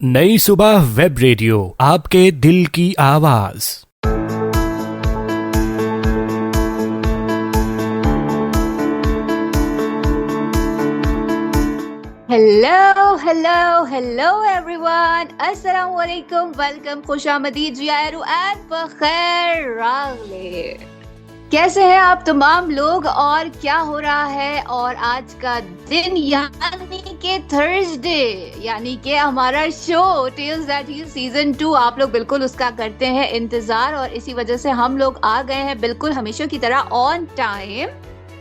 नई सुबह web radio आपके दिल की आवाज। हेलो हेलो हेलो एवरीवन, अस्सलाम वालेकुम, वेलकम, खुशामदीद, जियारू एंड बखैर रागले। कैसे हैं आप तमाम लोग और क्या हो रहा है? और आज का दिन यानी कि थर्सडे, यानी कि हमारा show tales that heal season 2, आप लोग बिल्कुल उसका करते हैं इंतजार और इसी वजह से हम लोग आ गए हैं बिल्कुल हमेशा की तरह ऑन टाइम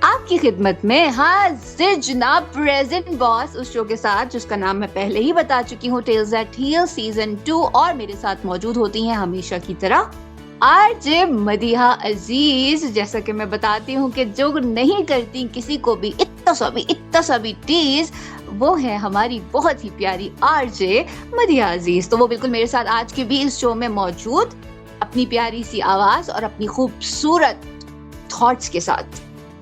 आपकी खिदमत में। हाजिर जनाब, प्रेजेंट बॉस उस शो के साथ जिसका नाम मैं पहले ही बता चुकी हूँ, टेल्स दैट हील सीजन 2। और मेरे साथ मौजूद होती हैं हमेशा की तरह आरजे मदीहा अजीज। जैसा कि मैं बताती हूँ कि जो नहीं करती किसी को भी इतना सा भी टीज, वो है हमारी बहुत ही प्यारी आरजे मदीहा अजीज। तो वो बिल्कुल मेरे साथ आज के भी इस शो में मौजूद, अपनी प्यारी सी आवाज और अपनी खूबसूरत थॉट्स के साथ,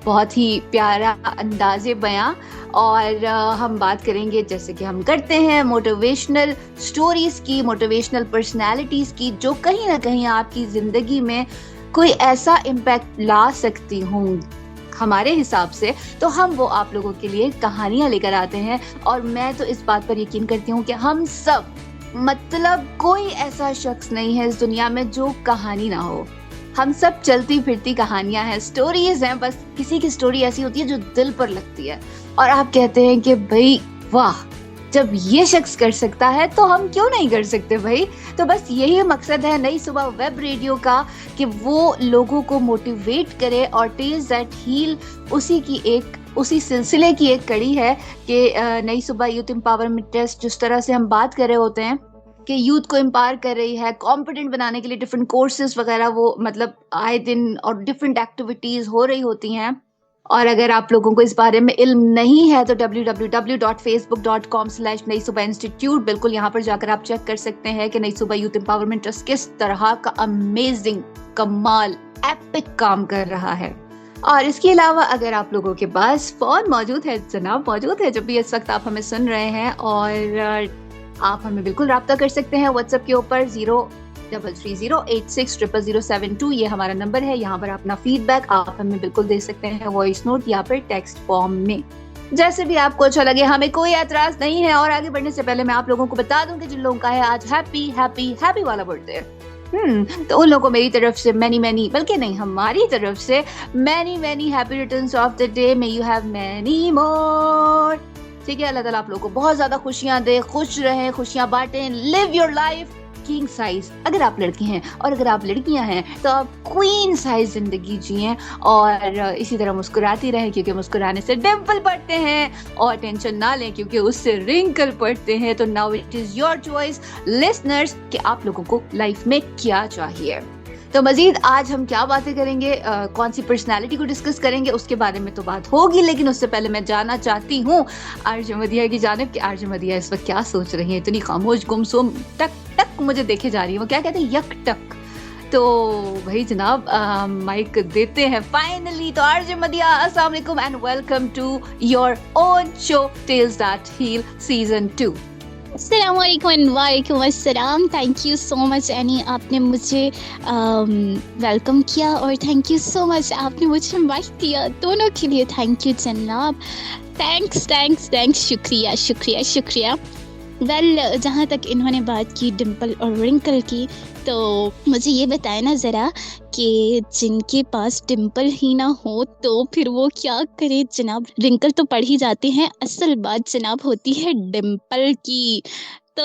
बहुत ही प्यारा अंदाजे बयां। और हम बात करेंगे जैसे कि हम करते हैं मोटिवेशनल स्टोरीज की, मोटिवेशनल पर्सनालिटीज की, जो कहीं ना कहीं आपकी जिंदगी में कोई ऐसा इम्पैक्ट ला सकती हूँ हमारे हिसाब से। तो हम वो आप लोगों के लिए कहानियां लेकर आते हैं और मैं तो इस बात पर यकीन करती हूँ कि हम सब, मतलब कोई ऐसा शख्स नहीं है इस दुनिया में जो कहानी ना हो। हम सब चलती फिरती कहानियां हैं, स्टोरीज हैं। बस किसी की स्टोरी ऐसी होती है जो दिल पर लगती है और आप कहते हैं कि भाई वाह, जब ये शख्स कर सकता है तो हम क्यों नहीं कर सकते भाई। तो बस यही मकसद है नई सुबह वेब रेडियो का, कि वो लोगों को मोटिवेट करे। और टेल्स दैट हील उसी सिलसिले की एक कड़ी है कि नई सुबह यूथ एम्पावरमेंट ट्रस्ट जिस तरह से हम बात कर रहे होते हैं कि यूथ को एम्पावर कर रही है, कॉम्पिटेंट बनाने के लिए डिफरेंट कोर्सेज वगैरह, वो मतलब आए दिन और डिफरेंट एक्टिविटीज हो रही होती हैं। और अगर आप लोगों को इस बारे में इल्म नहीं है तो www.facebook.com/नई-सुबह-इंस्टीट्यूट, बिल्कुल यहाँ पर जाकर आप चेक कर सकते हैं कि नई सुबह यूथ एम्पावरमेंट ट्रस्ट किस तरह का अमेजिंग, कमाल, एपिक काम कर रहा है। और इसके अलावा अगर आप लोगों के पास फोन मौजूद है जनाब, मौजूद है, जब भी इस वक्त आप हमें सुन रहे हैं, और आप हमें बिल्कुल राब्ता कर सकते हैं व्हाट्सएप के ऊपर 0330860072। ये हमारा नंबर है। यहाँ पर अपना फीडबैक आप हमें बिल्कुल दे सकते हैं, वॉइस नोट या फिर टेक्स्ट फॉर्म में, जैसे भी आपको अच्छा लगे। हमें कोई एतराज नहीं है। और आगे बढ़ने से पहले मैं आप लोगों को बता दूं कि जिन लोगों का है आज हैप्पी हैप्पी हैप्पी वाला बर्थडे, तो उन लोगों को मेरी तरफ से मैनी, बल्कि नहीं, हमारी तरफ से many happy returns of the day. May you have many more. ठीक है, अल्लाह ताला आप लोगों को बहुत ज्यादा खुशियां दे, खुश रहें, खुशियां बांटें, live your life king size अगर आप लड़के हैं, और अगर आप लड़कियां हैं तो आप क्वीन साइज जिंदगी जिएं। और इसी तरह मुस्कुराती रहें, क्योंकि मुस्कुराने से डिंपल पड़ते हैं, और टेंशन ना लें क्योंकि उससे रिंकल पड़ते हैं। तो now it is your choice listeners कि आप लोगों को लाइफ में क्या चाहिए। तो मजीद आज हम क्या बातें करेंगे, कौन सी पर्सनालिटी को डिस्कस करेंगे, उसके बारे में तो बात होगी, लेकिन उससे पहले मैं जानना चाहती हूँ आरजे मदीहा की जानिब कि आरजे मदीहा इस वक्त क्या सोच रही हैं। इतनी खामोश, गुमसुम, टक टक मुझे देखे जा रही है, वो क्या कहते हैं, यक टक। तो भाई जनाब माइक देते हैं फाइनली। तो आरजे मदीहा, अस्सलाम वालेकुम and welcome to your own show tales that heal season 2। वालेकुम अस्सलाम। Thank you so much Annie, आपने मुझे वेलकम किया, और थैंक यू सो मच आपने मुझे इनवाइट किया। दोनों के लिए थैंक यू जनाब, थैंक्स, शुक्रिया। वेल, जहाँ तक इन्होंने बात की डिम्पल और रिंकल की, तो मुझे ये बताया ना ज़रा कि जिनके पास डिम्पल ही ना हो तो फिर वो क्या करे जनाब। रिंकल तो पढ़ ही जाते हैं, असल बात जनाब होती है डिम्पल की। तो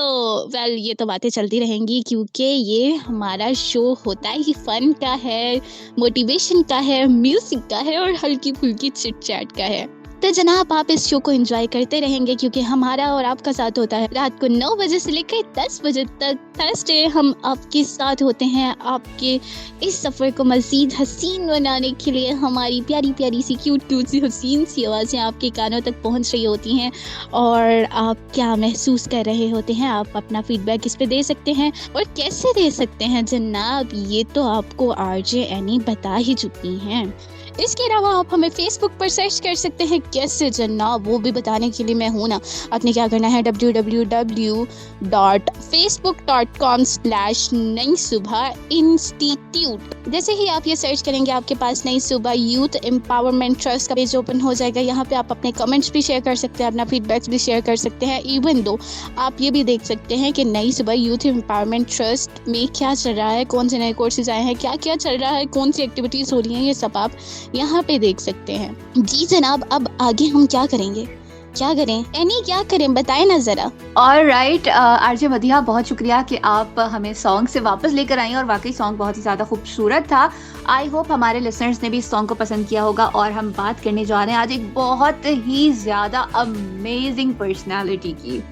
वेल, ये तो बातें चलती रहेंगी क्योंकि ये हमारा शो होता ही फन का है, मोटिवेशन का है, म्यूज़िक का है और हल्की फुल्की चिट चैट का है। तो जनाब आप इस शो को एंजॉय करते रहेंगे क्योंकि हमारा और आपका साथ होता है रात को 9 बजे से लेकर 10 बजे तक। थर्सडे हम आपके साथ होते हैं, आपके इस सफ़र को मज़ीद हसीन बनाने के लिए हमारी प्यारी प्यारी सी क्यूट सी हसीन सी आवाज़ें आपके कानों तक पहुंच रही होती हैं, और आप क्या महसूस कर रहे होते हैं, आप अपना फीडबैक इस पे दे सकते हैं। और कैसे दे सकते हैं जनाब, ये तो आपको आरजे एनी बता ही चुकी हैं। इसके अलावा आप हमें फेसबुक पर सर्च कर सकते हैं कैसे जनाब, वो भी बताने के लिए मैं हूँ ना। आपने क्या करना है, www.facebook.com/नई सुबह इंस्टीट्यूट। जैसे ही आप ये सर्च करेंगे आपके पास नई सुबह यूथ एम्पावरमेंट ट्रस्ट का पेज ओपन हो जाएगा। यहाँ पे आप अपने कमेंट्स भी शेयर कर सकते हैं, अपना फीडबैक भी शेयर कर सकते हैं। इवन दो आप ये भी देख सकते हैं कि नई सुबह यूथ एम्पावरमेंट ट्रस्ट में क्या चल रहा है, कौन से नए कोर्सेज आए हैं, क्या क्या चल रहा है, कौन सी एक्टिविटीज़ हो रही हैं, ये सब आप यहाँ पे देख सकते हैं। जी जनाब, अब आगे हम क्या करेंगे, क्या करें एनी, क्या करें बताएं ना जरा। ऑलराइट आरजे मदिहा, बहुत शुक्रिया कि आप हमें सॉन्ग से वापस लेकर आई और वाकई सॉन्ग बहुत ही ज़्यादा खूबसूरत था। आई होप हमारे लिसनर्स ने भी इस सॉन्ग को पसंद किया होगा। और हम बात करने जा रहे हैं आज एक बहुत ही ज़्यादा अमेजिंग पर्सनालिटी की।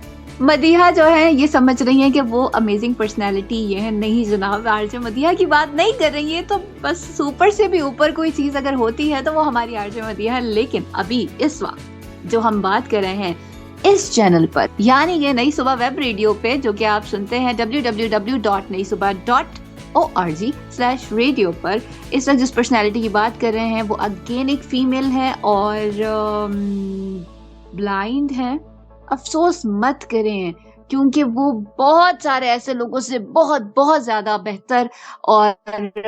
मदिहा जो है ये समझ रही है कि वो अमेजिंग पर्सनालिटी ये है। नहीं जनाब, आरजे मदिहा की बात नहीं कर रही है। तो बस सुपर से भी ऊपर कोई चीज़ अगर होती है तो वो हमारी आरजे मदिहा है। लेकिन अभी इस वक्त जो हम बात कर रहे हैं इस चैनल पर, यानी ये नई सुबह वेब रेडियो पे, जो कि आप सुनते हैं www.naisubah.org/radio पर, इस वक्त जिस पर्सनालिटी की बात कर रहे हैं वो अगेन एक फीमेल है और ब्लाइंड है। अफसोस मत करें क्योंकि वो बहुत सारे ऐसे लोगों से बहुत बहुत ज्यादा बेहतर और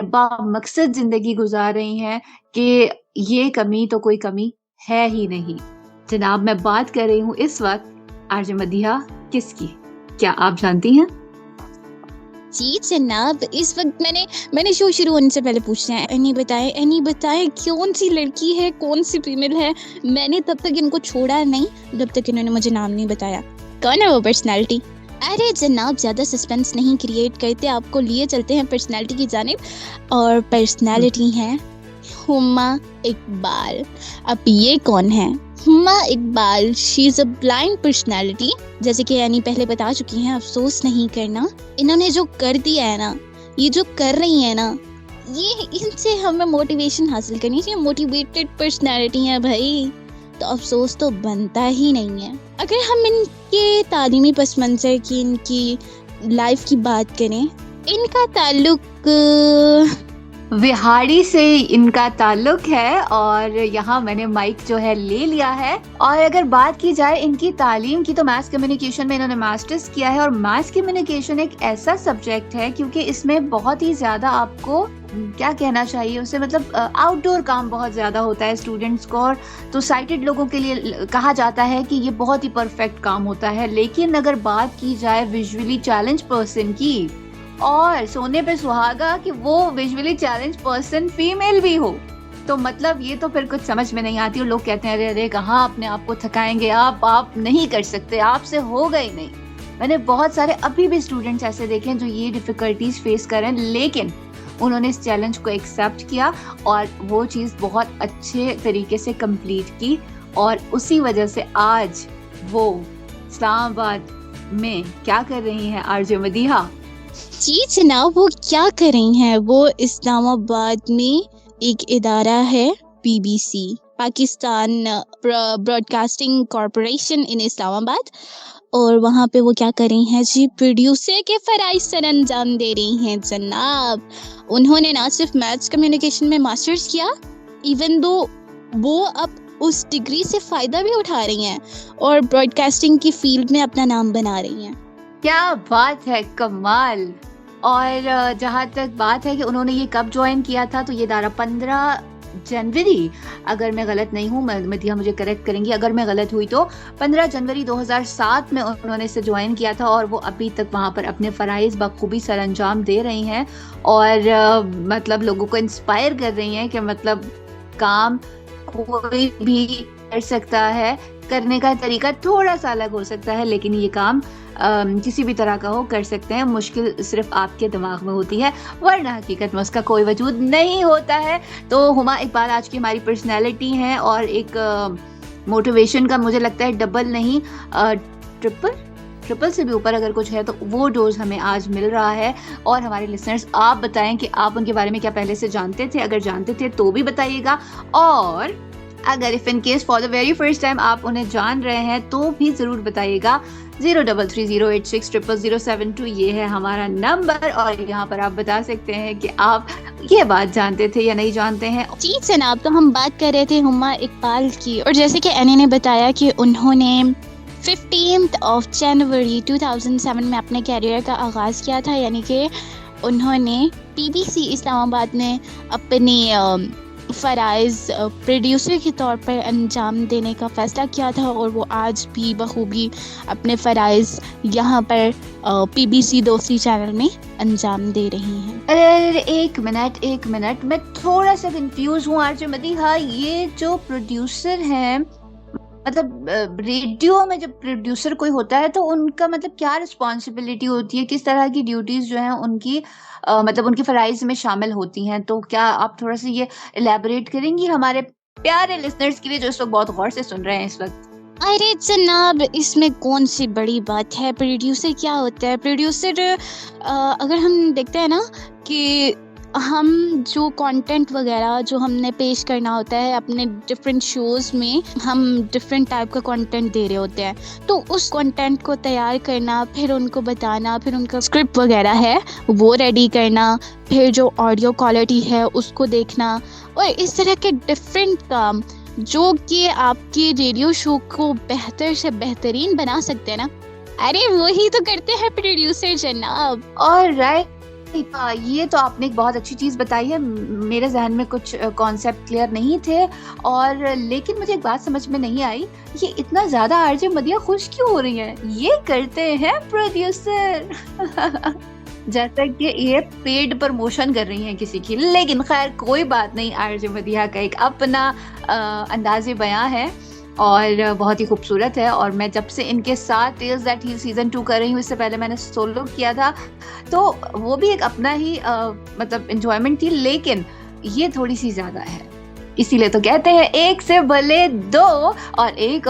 बामकसद जिंदगी गुजार रही हैं कि ये कमी तो कोई कमी है ही नहीं। जनाब, मैं बात कर रही हूँ इस वक्त आरजे मदिहा किसकी, क्या आप जानती हैं? जी जनाब, इस वक्त मैंने शो शुरू होने से पहले पूछना है, एनी बताएं कौन सी लड़की है, कौन सी फीमेल है। मैंने तब तक इनको छोड़ा नहीं जब तक इन्होंने मुझे नाम नहीं बताया। कौन है वो पर्सनालिटी? अरे जनाब, ज़्यादा सस्पेंस नहीं क्रिएट करते, आपको लिए चलते हैं पर्सनालिटी की जानिब। और पर्सनालिटी है हुमा इकबाल। अब ये कौन है Huma Iqbal? She is a blind personality, जैसे कि यानी पहले बता चुकी हैं। अफसोस नहीं करना, इन्होंने जो कर दिया है ना, ये जो कर रही है ना, ये इनसे हमें मोटिवेशन हासिल करनी चाहिए। मोटिवेटेड पर्सनालिटी है भाई, तो अफसोस तो बनता ही नहीं है। अगर हम इनके तालीमी पस मंज़र की, इनकी लाइफ की बात करें, इनका ताल्लुक विहाड़ी से इनका ताल्लुक है और यहाँ मैंने माइक जो है ले लिया है। और अगर बात की जाए इनकी तालीम की तो मास कम्युनिकेशन में इन्होंने मास्टर्स किया है। और मास कम्युनिकेशन एक ऐसा सब्जेक्ट है क्योंकि इसमें बहुत ही ज्यादा आपको क्या कहना चाहिए उसे, मतलब आउटडोर काम बहुत ज्यादा होता है स्टूडेंट्स को। और तो साइटेड लोगों के लिए कहा जाता है कि ये बहुत ही परफेक्ट काम होता है। लेकिन अगर बात की जाए विजुअली चैलेंज पर्सन की, और सोने पे सुहागा कि वो विजुअली चैलेंज पर्सन फीमेल भी हो, तो मतलब ये तो फिर कुछ समझ में नहीं आती। और लोग कहते हैं अरे अरे कहाँ अपने आप को थकाएंगे आप नहीं कर सकते, आपसे होगा ही नहीं। मैंने बहुत सारे अभी भी स्टूडेंट्स ऐसे देखे हैं जो ये डिफिकल्टीज फेस कर रहे हैं, लेकिन उन्होंने इस चैलेंज को एक्सेप्ट किया और वो चीज़ बहुत अच्छे तरीके से कंप्लीट की। और उसी वजह से आज वो इस्लामाबाद में क्या कर रही हैं आरजे मदिहा? जी जनाब, वो क्या कर रही हैं, वो इस्लामाबाद में एक इदारा है BBC, पाकिस्तान ब्रॉडकास्टिंग कॉरपोरेशन इन इस्लामाबाद। और वहाँ पे वो क्या कर रही हैं जी, प्रोड्यूसर के फराइज सर अंजाम दे रही हैं जनाब। उन्होंने ना सिर्फ मैथ्स कम्युनिकेशन में मास्टर्स किया, इवन दो वो अब उस डिग्री से फ़ायदा भी उठा रही हैं और ब्रॉडकास्टिंग की फील्ड में अपना नाम बना रही हैं। क्या बात है, कमाल। और जहाँ तक बात है कि उन्होंने ये कब ज्वाइन किया था, तो ये दारा 15 जनवरी, अगर मैं गलत नहीं हूँ, मदिहा मुझे करेक्ट करेंगी अगर मैं गलत हुई तो, 15 जनवरी 2007 में उन्होंने इसे ज्वाइन किया था। और वो अभी तक वहाँ पर अपने फ़राइज़ बखूबी सर अंजाम दे रही हैं और मतलब लोगों को इंस्पायर कर रही हैं कि मतलब काम कोई भी कर सकता है, करने का तरीका थोड़ा सा अलग हो सकता है, लेकिन ये काम किसी भी तरह का हो कर सकते हैं। मुश्किल सिर्फ आपके दिमाग में होती है, वरना हकीकत में उसका कोई वजूद नहीं होता है। तो हुमा इकबाल आज की हमारी पर्सनैलिटी हैं और एक मोटिवेशन का मुझे लगता है डबल नहीं ट्रिपल से भी ऊपर अगर कुछ है तो वो डोज हमें आज मिल रहा है। और हमारे लिसनर्स, आप बताएं कि आप उनके बारे में क्या पहले से जानते थे, अगर जानते थे तो भी बताइएगा। और अगर if in case for the very first time आप उन्हें जान रहे हैं तो भी ज़रूर बताइएगा। 0330860007 ये है हमारा नंबर, और यहाँ पर आप बता सकते हैं कि आप ये बात जानते थे या नहीं जानते हैं। जी जनाब, तो हम बात कर रहे थे हुमा इकबाल की, और जैसे कि एनी ने बताया कि उन्होंने 15th of January 2007 में अपने कैरियर का आगाज़ किया था, यानी कि उन्होंने BBC इस्लामाबाद में अपनी फ़राइज़ प्रोड्यूसर के तौर पर अंजाम देने का फ़ैसला किया था, और वो आज भी बखूबी अपने फ़राइज़ यहाँ पर BBC दोस्ती चैनल में अंजाम दे रही हैं। अरे एक मिनट, मैं थोड़ा सा कंफ्यूज हूँ आरजे मदीहा। ये जो प्रोड्यूसर हैं, मतलब रेडियो में जब प्रोड्यूसर कोई होता है तो उनका मतलब क्या रिस्पॉन्सिबिलिटी होती है, किस तरह की ड्यूटीज जो हैं उनकी मतलब उनकी फराइज में शामिल होती हैं? तो क्या आप थोड़ा सा ये इलेबोरेट करेंगी हमारे प्यारे लिसनर्स के लिए जो इस वक्त बहुत गौर से सुन रहे हैं इस वक्त? अरे जनाब, इसमें कौन सी बड़ी बात है। प्रोड्यूसर क्या होता है? प्रोड्यूसर अगर हम देखते हैं ना कि हम जो कंटेंट वगैरह जो हमने पेश करना होता है अपने डिफरेंट शोज़ में, हम डिफरेंट टाइप का कंटेंट दे रहे होते हैं, तो उस कंटेंट को तैयार करना, फिर उनको बताना, फिर उनका स्क्रिप्ट वगैरह है वो रेडी करना, फिर जो ऑडियो क्वालिटी है उसको देखना, और इस तरह के डिफरेंट काम जो कि आपके रेडियो शो को बेहतर से बेहतरीन बना सकते हैं ना, अरे वही तो करते हैं प्रोड्यूसर जनाब। ऑलराइट, ये तो आपने एक बहुत अच्छी चीज़ बताई है। मेरे जहन में कुछ कॉन्सेप्ट क्लियर नहीं थे, और लेकिन मुझे एक बात समझ में नहीं आई, ये इतना ज़्यादा आरजे मदिया खुश क्यों हो रही हैं? ये करते हैं प्रोड्यूसर। जैसा कि ये पेड प्रमोशन कर रही हैं किसी की, लेकिन खैर कोई बात नहीं। आरजे मदिया का एक अपना अंदाज़े बयां है और बहुत ही खूबसूरत है, और मैं जब से इनके साथ टेल्स दैट हील सीज़न 2 कर रही हूँ, इससे पहले मैंने सोलो किया था, तो वो भी एक अपना ही मतलब एंजॉयमेंट थी, लेकिन ये थोड़ी सी ज़्यादा है। इसीलिए तो कहते हैं एक से भले दो, और एक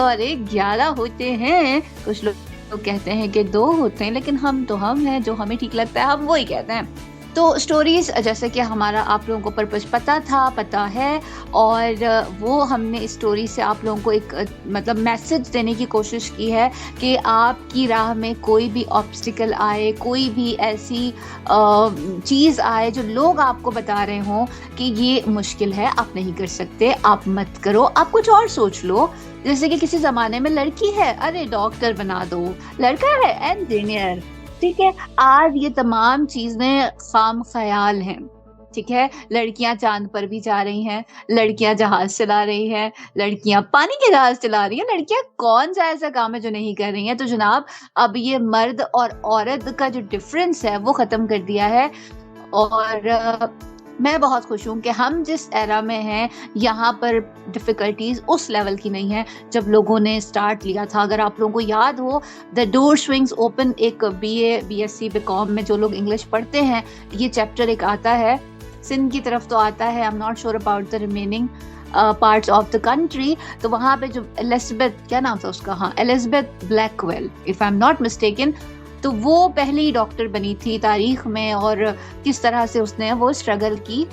11 होते हैं। कुछ लोग कहते हैं कि 2 होते हैं, लेकिन हम तो हम हैं, जो हमें ठीक लगता है हम वही कहते हैं। तो स्टोरीज़ जैसे कि हमारा आप लोगों को पर्पस पता है, और वो हमने इस स्टोरी से आप लोगों को एक मतलब मैसेज देने की कोशिश की है कि आपकी राह में कोई भी ऑब्स्टिकल आए, कोई भी ऐसी चीज़ आए जो लोग आपको बता रहे हों कि ये मुश्किल है, आप नहीं कर सकते, आप मत करो, आप कुछ और सोच लो। जैसे कि किसी ज़माने में लड़की है, अरे डॉक्टर बना दो, लड़का है इंजीनियर, ठीक है। आज ये तमाम चीज़ें खाम ख्याल हैं, ठीक है। लड़कियां चांद पर भी जा रही हैं, लड़कियां जहाज चला रही हैं, लड़कियां पानी के जहाज चला रही हैं, लड़कियां कौन सा ऐसा काम है जो नहीं कर रही हैं? तो जनाब, अब ये मर्द और औरत का जो डिफरेंस है वो ख़त्म कर दिया है, और मैं बहुत खुश हूँ कि हम जिस एरा में हैं यहाँ पर डिफ़िकल्टीज़ उस लेवल की नहीं है जब लोगों ने स्टार्ट लिया था। अगर आप लोगों को याद हो, द डोर स्विंग्स ओपन, एक BA BSc BCom में जो लोग इंग्लिश पढ़ते हैं, ये चैप्टर एक आता है, सिंध की तरफ तो आता है, I am not sure about the remaining parts of the country. तो वहाँ पे जो एलिज़ाबेथ, क्या नाम था उसका, हाँ Elizabeth Blackwell if I am not mistaken, तो वो पहली डॉक्टर बनी थी तारीख में, और किस तरह से उसने वो स्ट्रगल की,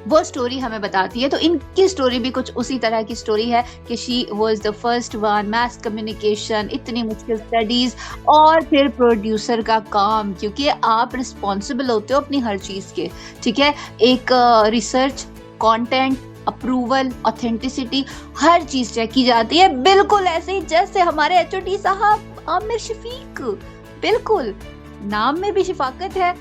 वो स्टोरी हमें बताती है। तो इनकी स्टोरी भी कुछ उसी तरह की स्टोरी है कि she was the first one, math communication, इतनी मुश्किल स्टडीज़, और फिर प्रोड्यूसर का काम, क्योंकि आप रिस्पॉन्सिबल होते हो अपनी हर चीज़ के, ठीक है। एक रिसर्च, कंटेंट, अप्रूवल, ऑथेंटिसिटी, हर चीज़ चेक की जाती है, बिल्कुल ऐसे ही जैसे हमारे HOD साहब आमिर शफीक। बिल्कुल, नाम में भी शफाकत है,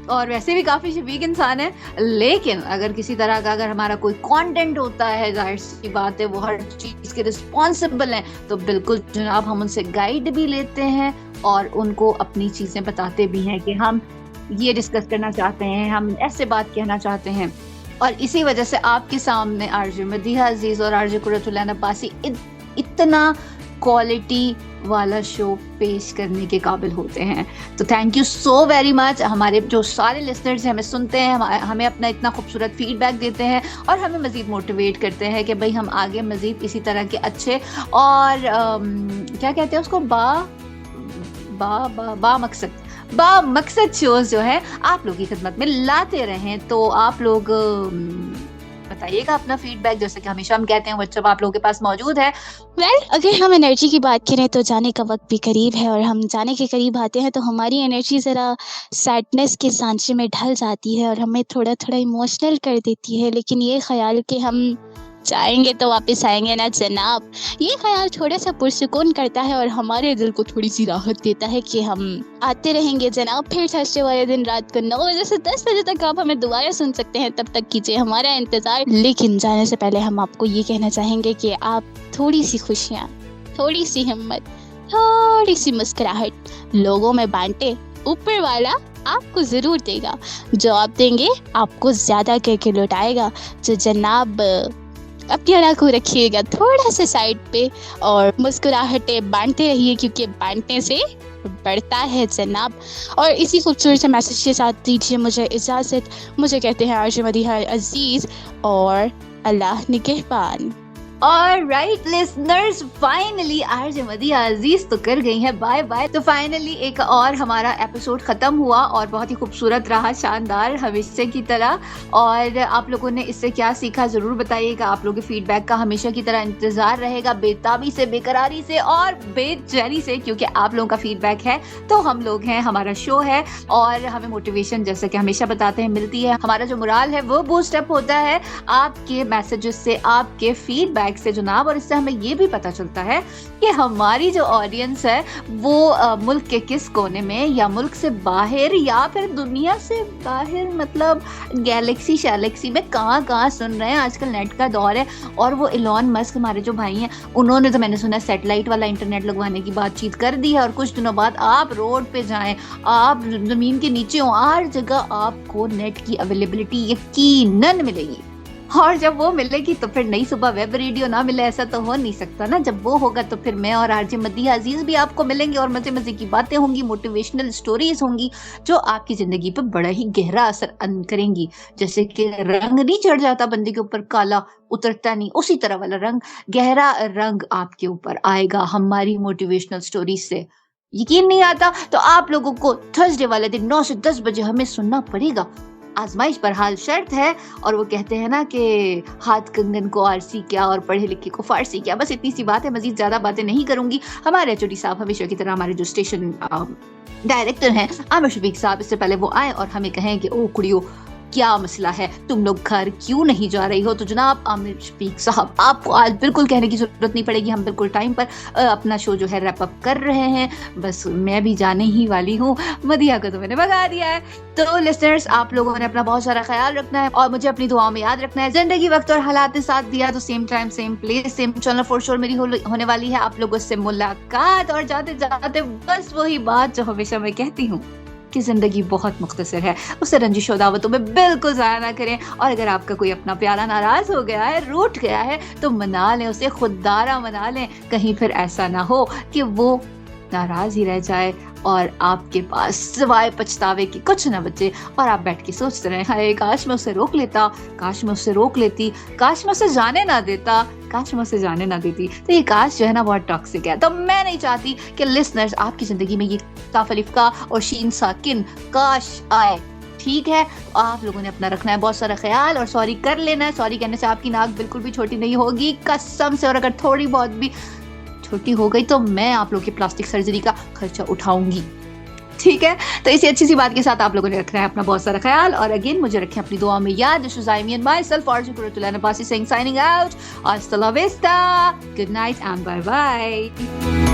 और वैसे भी काफ़ी शफीक इंसान है, लेकिन अगर किसी तरह का अगर हमारा कोई कंटेंट होता है, जाहिर सी बात है वो हर चीज़ के रिस्पॉन्सिबल हैं, तो बिल्कुल जनाब हम उनसे गाइड भी लेते हैं और उनको अपनी चीज़ें बताते भी हैं कि हम ये डिस्कस करना चाहते हैं, हम ऐसे बात कहना चाहते हैं। और इसी वजह से आपके सामने आरजे मदीहा अजीज़ और आरजे कुर्रतुल अब्बासी इतना क्वालिटी वाला शो पेश करने के काबिल होते हैं। तो thank you so very much. हमारे जो सारे लिसनर्स हैं, हमें सुनते हैं, हमें अपना इतना खूबसूरत फीडबैक देते हैं, और हमें मज़ीद मोटिवेट करते हैं कि भाई हम आगे मज़ीद इसी तरह के अच्छे और क्या कहते हैं उसको, बा मकसद शोज़ जो है आप लोग की खिदमत में लाते रहें। तो आप लोग बताइएगा अपना फीडबैक, जैसे कि हमेशा हम कहते हैं व्हाट्सएप आप लोगों के पास मौजूद है। अगर हम एनर्जी की बात करें तो जाने का वक्त भी करीब है, और हम जाने के करीब आते हैं तो हमारी एनर्जी ज़रा सैडनेस के सांचे में ढल जाती है और हमें थोड़ा थोड़ा इमोशनल कर देती है। लेकिन ये ख्याल कि हम जाएंगे तो वापस आएंगे ना जनाब, ये ख्याल थोड़ा सा पुरसुकून करता है और हमारे दिल को थोड़ी सी राहत देता है कि हम आते रहेंगे जनाब। फिर थर्सडे वाले दिन रात को 9 बजे से 10 बजे तक आप हमें दोबारा सुन सकते हैं, तब तक कीजिए हमारा इंतज़ार। लेकिन जाने से पहले हम आपको ये कहना चाहेंगे कि आप थोड़ी सी खुशियाँ, थोड़ी सी हिम्मत, थोड़ी सी मुस्कुराहट लोगों में बांटे। ऊपर वाला आपको ज़रूर देगा, जो आप देंगे आपको ज़्यादा करके लौटाएगा। जो जनाब अपनी अड़ा को रखिएगा थोड़ा सा साइड पे और मुस्कुराहटें बांटते रहिए, क्योंकि बांटने से बढ़ता है जनाब। और इसी खूबसूरत से मैसेज के साथ दीजिए मुझे इजाज़त। मुझे कहते हैं आरजे मदीहा अजीज़ और अल्लाह निगहबान। Alright listeners, finally RJ Madiha Aziz तो कर गई है बाय बाय। तो फाइनली एक और हमारा एपिसोड खत्म हुआ और बहुत ही खूबसूरत रहा, शानदार हमेशा की तरह। और आप लोगों ने इससे क्या सीखा जरूर बताइएगा। आप लोगों के फीडबैक का हमेशा की तरह इंतजार रहेगा, बेताबी से, बेकरारी से और बेचैनी से, क्योंकि आप लोगों का फीडबैक है तो हम लोग हैं, हमारा शो है और हमें मोटिवेशन जैसे कि हमेशा बताते हैं मिलती है। हमारा जो मोराल है वो बूस्ट अप होता है आपके मैसेजेस से, आपके फीडबैक से जनाब। और इससे हमें ये भी पता चलता है कि हमारी जो ऑडियंस है वो मुल्क के किस कोने में या मुल्क से बाहर या फिर दुनिया से बाहर, मतलब गैलेक्सी शैलेक्सी में कहाँ सुन रहे हैं। आजकल नेट का दौर है और वो इलॉन मस्क हमारे जो भाई हैं, उन्होंने तो मैंने सुना सैटेलाइट वाला इंटरनेट लगवाने की बातचीत कर दी है। और कुछ दिनों बाद आप रोड पे जाएं, आप जमीन के नीचे हो, हर जगह आपको नेट की अवेलेबिलिटी यकीनन मिलेगी। और जब वो मिलेगी तो फिर नई सुबह वेब रेडियो ना मिले, ऐसा तो हो नहीं सकता ना। जब वो होगा तो फिर मैं और आरजे मदीहा अजीज भी आपको मिलेंगे और मजे मजे की बातें होंगी, मोटिवेशनल स्टोरीज होंगी जो आपकी जिंदगी पे बड़ा ही गहरा असर करेंगी। जैसे कि रंग नहीं चढ़ जाता बंदे के ऊपर, काला उतरता नहीं, उसी तरह वाला रंग, गहरा रंग आपके ऊपर आएगा हमारी मोटिवेशनल स्टोरीज से। यकीन नहीं आता तो आप लोगों को थर्सडे वाले दिन 9 से 10 बजे हमें सुनना पड़ेगा। आजमाइश पर हाल शर्त है, और वो कहते हैं ना कि हाथ कंगन को आरसी क्या और पढ़े लिखे को फारसी क्या। बस इतनी सी बात है, मजीद ज्यादा बातें नहीं करूंगी। हमारे एचओडी साहब हमेशा की तरह, हमारे जो स्टेशन डायरेक्टर हैं आमिर शफीक साहब, इससे पहले वो आए और हमें कहें कि ओ कुड़ियों क्या मसला है, तुम लोग घर क्यों नहीं जा रही हो। तो जनाब आमिर शफीक साहब, आपको आज बिल्कुल कहने की जरूरत नहीं पड़ेगी, हम बिल्कुल टाइम पर अपना शो जो है रैप अप कर रहे हैं। बस मैं भी जाने ही वाली हूँ, मदीहा को तो मैंने भगा दिया है। तो लिसनर्स, आप लोगों ने अपना बहुत सारा ख्याल रखना है और मुझे अपनी दुआओं में याद रखना है। जिंदगी वक्त और हालात ने साथ दिया तो same time same place same channel for sure मेरी होने वाली है आप लोगों से मुलाकात। और जाते जाते बस वही बात जो हमेशा मैं कहती हूँ कि जिंदगी बहुत मुख्तसर है, उसे रंजिश और दावतों में बिल्कुल ज़ाया ना करें। और अगर आपका कोई अपना प्यारा नाराज हो गया है, रूठ गया है, तो मना लें उसे, खुददारा मना लें। कहीं फिर ऐसा ना हो कि वो नाराज ही रह जाए और आपके पास सिवाय पछतावे की कुछ ना बचे और आप बैठ के सोचते रहे, हाय काश मैं उसे रोक लेता, काश मैं उसे रोक लेती, काश मैं उसे जाने ना देता, काश मैं उसे जाने ना देती। तो ये काश जो है ना बहुत टॉक्सिक है। तो मैं नहीं चाहती कि लिसनर्स आपकी जिंदगी में ये काफ अलिफ का और शीन साकिन काश आए। ठीक है, आप लोगों ने अपना रखना है बहुत सारा ख्याल और सॉरी कर लेना है। सॉरी कहने से आपकी नाक बिल्कुल भी छोटी नहीं होगी, कसम से। और अगर थोड़ी बहुत भी छोटी हो गई तो मैं आप लोगों की प्लास्टिक सर्जरी का खर्चा उठाऊंगी। ठीक है, तो इसी अच्छी सी बात के साथ आप लोगों ने रखना है अपना बहुत सारा ख्याल। और अगेन मुझे रखें अपनी दुआ में याद। This is Aimee and myself RJ Quratullah Nabasi Singh signing out. हasta la vista, good night and bye bye।